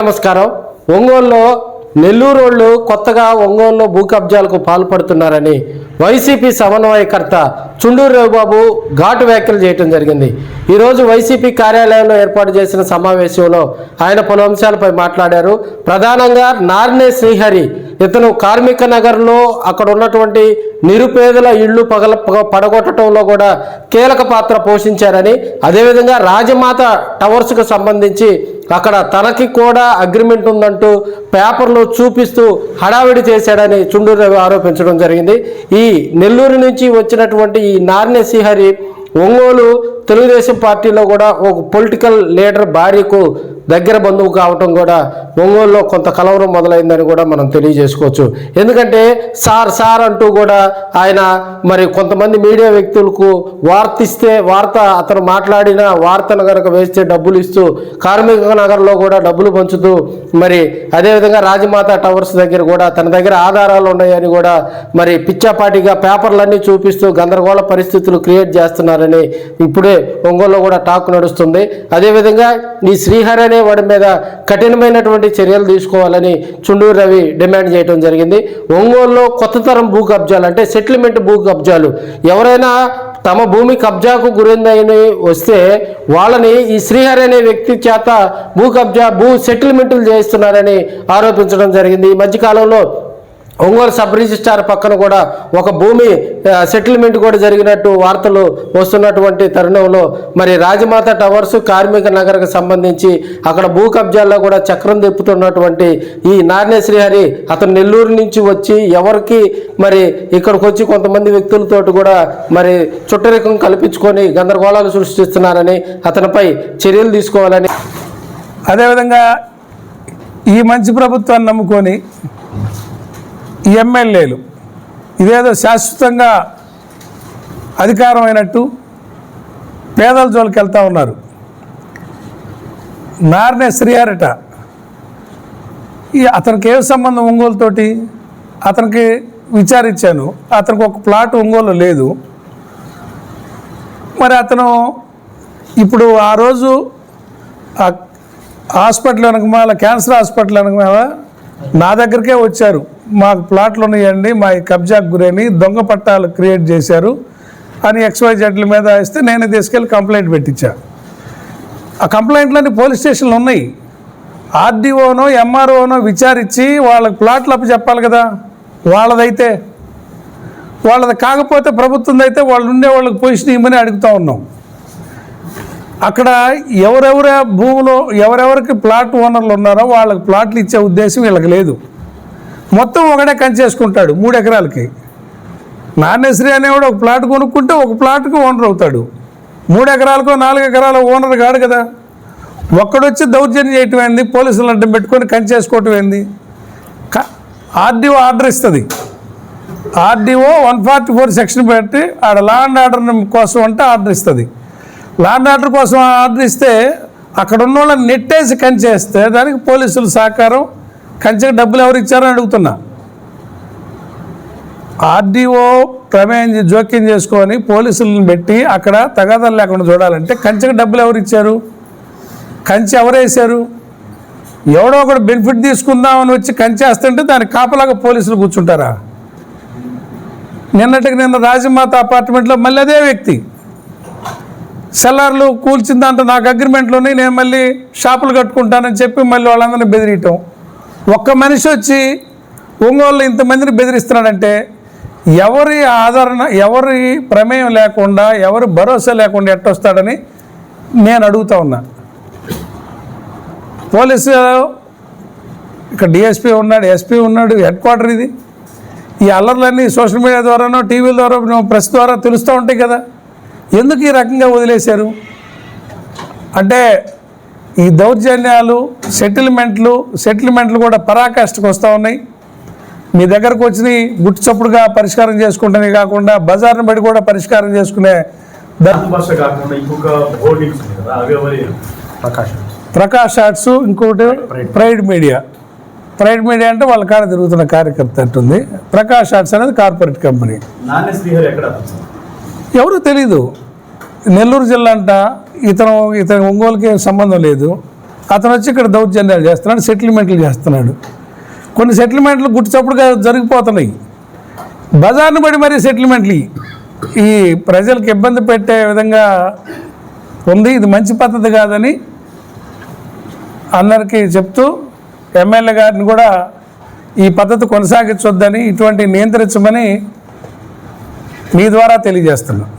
నమస్కారం. ఒంగోలులో నెల్లూరు వాళ్ళు కొత్తగా ఒంగోలులో భూ కబ్జాలకు పాల్పడుతున్నారని వైసీపీ సమన్వయకర్త చుండూరు రవిబాబు ఘాటు వ్యాఖ్యలు చేయడం జరిగింది. ఈరోజు వైసీపీ కార్యాలయంలో ఏర్పాటు చేసిన సమావేశంలో ఆయన పలు అంశాలపై మాట్లాడారు. ప్రధానంగా నార్నే శ్రీహరి ఇతను కార్మిక నగర్లో అక్కడ ఉన్నటువంటి నిరుపేదల ఇళ్లు పడగొట్టడంలో కూడా కీలక పాత్ర పోషించారని, అదేవిధంగా రాజమాత టవర్స్కు సంబంధించి అక్కడ తనకి కూడా అగ్రిమెంట్ ఉందంటూ పేపర్లు చూపిస్తూ హడావిడి చేశాడని చుండూరు రవి ఆరోపించడం జరిగింది. ఈ నెల్లూరు నుంచి వచ్చినటువంటి ఈ నార్నే శ్రీహరి ఒంగోలు తెలుగుదేశం పార్టీలో కూడా ఒక పొలిటికల్ లీడర్ భార్యకు దగ్గర బంధువు కావటం కూడా ఒంగోలులో కొంత కలవరం మొదలైందని కూడా మనం తెలియజేసుకోవచ్చు. ఎందుకంటే సార్ అంటూ కూడా ఆయన మరి కొంతమంది మీడియా వ్యక్తులకు వార్త అతను మాట్లాడిన వార్తను కనుక వేస్తే డబ్బులు ఇస్తూ కార్మిక నగర్లో కూడా డబ్బులు పంచుతూ మరి అదేవిధంగా రాజమాత టవర్స్ దగ్గర కూడా తన దగ్గర ఆధారాలు ఉన్నాయని కూడా మరి పిచ్చాపాటిగా పేపర్లన్నీ చూపిస్తూ గందరగోళ పరిస్థితులు క్రియేట్ చేస్తున్నారని ఇప్పుడే ఒంగోలులో కూడా టాక్ నడుస్తుంది. అదేవిధంగా ఈ శ్రీహరి అనే వాడి మీద కఠినమైనటువంటి చర్యలు తీసుకోవాలని చుండూరు రవి డిమాండ్ చేయడం జరిగింది. ఒంగోలులో కొత్త తరం భూ కబ్జాలు అంటే సెటిల్మెంట్ భూ కబ్జాలు, ఎవరైనా తమ భూమి కబ్జాకు గురైందని వస్తే వాళ్ళని ఈ శ్రీహరి అనే వ్యక్తి చేత భూ సెటిల్మెంట్లు చేస్తున్నారని ఆరోపించడం జరిగింది. ఈ మధ్యకాలంలో ఒంగోలు సబ్ రిజిస్ట్రార్ పక్కన కూడా ఒక భూమి సెటిల్మెంట్ కూడా జరిగినట్టు వార్తలు వస్తున్నటువంటి తరుణంలో మరి రాజమాత టవర్స్ కార్మిక నగర్కి సంబంధించి అక్కడ భూ కబ్జాల్లో కూడా చక్రం తిప్పుతున్నటువంటి ఈ నార్నే శ్రీహరి అతను నెల్లూరు నుంచి వచ్చి ఎవరికి మరి ఇక్కడికి వచ్చి కొంతమంది వ్యక్తులతో కూడా మరి చుట్టరికం కల్పించుకొని గందరగోళాలు సృష్టిస్తున్నారని అతనిపై చర్యలు తీసుకోవాలని, అదేవిధంగా ఈ మంచి ప్రభుత్వాన్ని నమ్ముకొని ఎమ్మెల్యేలు ఇదేదో శాశ్వతంగా అధికారం అయినట్టు పేదల జోలికి వెళ్తూ ఉన్నారు. నార్నే శ్రీహరిట అతనికి ఏ సంబంధం ఒంగోలుతోటి? అతనికి విచారించాను, అతనికి ఒక ప్లాట్ ఒంగోలు లేదు. మరి అతను ఇప్పుడు ఆ రోజు హాస్పిటల్ వెనకమాల క్యాన్సర్ హాస్పిటల్ వెనకమాల నా దగ్గరికే వచ్చారు, మాకు ప్లాట్లు ఉన్నాయండి, మా కబ్జాకు గురైన దొంగ పట్టాలు క్రియేట్ చేశారు అని XYZల మీద ఇస్తే నేను తీసుకెళ్ళి కంప్లైంట్ పెట్టించా. ఆ కంప్లైంట్లన్నీ పోలీస్ స్టేషన్లు ఉన్నాయి. ఆర్డీఓనో ఎంఆర్ఓనో విచారించి వాళ్ళకి ప్లాట్లు అప్పు చెప్పాలి కదా. వాళ్ళది కాకపోతే ప్రభుత్వం అయితే వాళ్ళు ఉండే వాళ్ళకి పొజిషన్ ఇవ్వమని అడుగుతూ ఉన్నాం. అక్కడ ఎవరెవరి భూములో ఎవరెవరికి ప్లాట్ ఓనర్లు ఉన్నారో వాళ్ళకి ప్లాట్లు ఇచ్చే ఉద్దేశం వీళ్ళకి లేదు. మొత్తం ఒకటే కంచేసుకుంటాడు 3 ఎకరాలకి. నార్నేశ్రీ అనేవాడు ఒక ప్లాట్ కొనుక్కుంటే ఒక ప్లాట్కి ఓనర్ అవుతాడు. 3 ఎకరాలకో 4 ఎకరాల ఓనర్ కాడు కదా. ఒక్కడొచ్చి దౌర్జన్యం చేయటం ఏంది, పోలీసులు అడ్డం పెట్టుకొని కంచేసుకోవటం ఏంది? ఆర్డీఓ ఆర్డర్ ఇస్తుంది. ఆర్డీఓ 144 సెక్షన్ పెట్టి ఆడ లా అండ్ ఆర్డర్ కోసం అంటే ఆర్డర్ ఇస్తుంది. లా అండ్ ఆర్డర్ కోసం ఆర్డర్ ఇస్తే అక్కడ ఉన్న వాళ్ళని నెట్టేసి కంచేస్తే దానికి పోలీసుల సహకారం, కంచెకి డబ్బులు ఎవరు ఇచ్చారని అడుగుతున్నా. ఆర్డీఓ ప్రమేయం జోక్యం చేసుకొని పోలీసులను పెట్టి అక్కడ తగాదాలు లేకుండా చూడాలంటే కంచెకి డబ్బులు ఎవరు ఇచ్చారు? కంచె ఎవరు వేశారు? ఎవడో ఒకడు బెనిఫిట్ తీసుకుందామని వచ్చి కంచేస్తుంటే దానికి కాపలాగా పోలీసులు కూర్చుంటారా? నిన్న రాజమాత అపార్ట్మెంట్లో మళ్ళీ అదే వ్యక్తి సెల్లార్లు కూల్చిందంటే నాకు అగ్రిమెంట్లోని నేను మళ్ళీ షాపులు కట్టుకుంటానని చెప్పి మళ్ళీ వాళ్ళందరినీ బెదిరియటం. ఒక్క మనిషి వచ్చి ఒంగోలు ఇంతమందిని బెదిరిస్తున్నాడంటే ఎవరి ఆదరణ, ఎవరి ప్రమేయం లేకుండా, ఎవరి భరోసా లేకుండా ఎట్టొస్తాడని నేను అడుగుతా ఉన్నా. పోలీసు ఇక్కడ డిఎస్పీ ఉన్నాడు, ఎస్పీ ఉన్నాడు, హెడ్ క్వార్టర్ ఇది. ఈ అల్లర్లన్నీ సోషల్ మీడియా ద్వారానో టీవీల ద్వారా ప్రెస్ ద్వారా తెలుస్తూ ఉంటాయి కదా. ఎందుకు ఈ రకంగా వదిలేశారు? అంటే ఈ దౌర్జన్యాలు, సెటిల్మెంట్లు కూడా పరాకాష్ఠకు వస్తూ ఉన్నాయి. మీ దగ్గరకు వచ్చి గుట్టు చప్పుడుగా పరిష్కారం చేసుకుంటేనే కాకుండా బజార్ని బట్టి కూడా పరిష్కారం చేసుకునే ప్రకాష్ ఆర్ట్స్, ఇంకోటి ప్రైడ్ మీడియా అంటే వాళ్ళ కాడ తిరుగుతున్న కార్యకర్త అంటుంది. ప్రకాష్ ఆర్ట్స్ అనేది కార్పొరేట్ కంపెనీ. ఎవరో తెలీదు. నెల్లూరు జిల్లా అంట, ఇతను ఒంగోలుకి సంబంధం లేదు. అతను వచ్చి ఇక్కడ దౌర్జన్యాలు చేస్తున్నాడు, సెటిల్మెంట్లు చేస్తున్నాడు. కొన్ని సెటిల్మెంట్లు గుట్టుచప్పుడుగా జరిగిపోతున్నాయి. బజార్ను బడి మరీ సెటిల్మెంట్లు ఈ ప్రజలకు ఇబ్బంది పెట్టే విధంగా ఉంది. ఇది మంచి పద్ధతి కాదని అందరికీ చెప్తూ ఎమ్మెల్యే గారిని కూడా ఈ పద్ధతి కొనసాగించొద్దని, ఇటువంటి నియంత్రించమని మీ ద్వారా తెలియజేస్తున్నాం.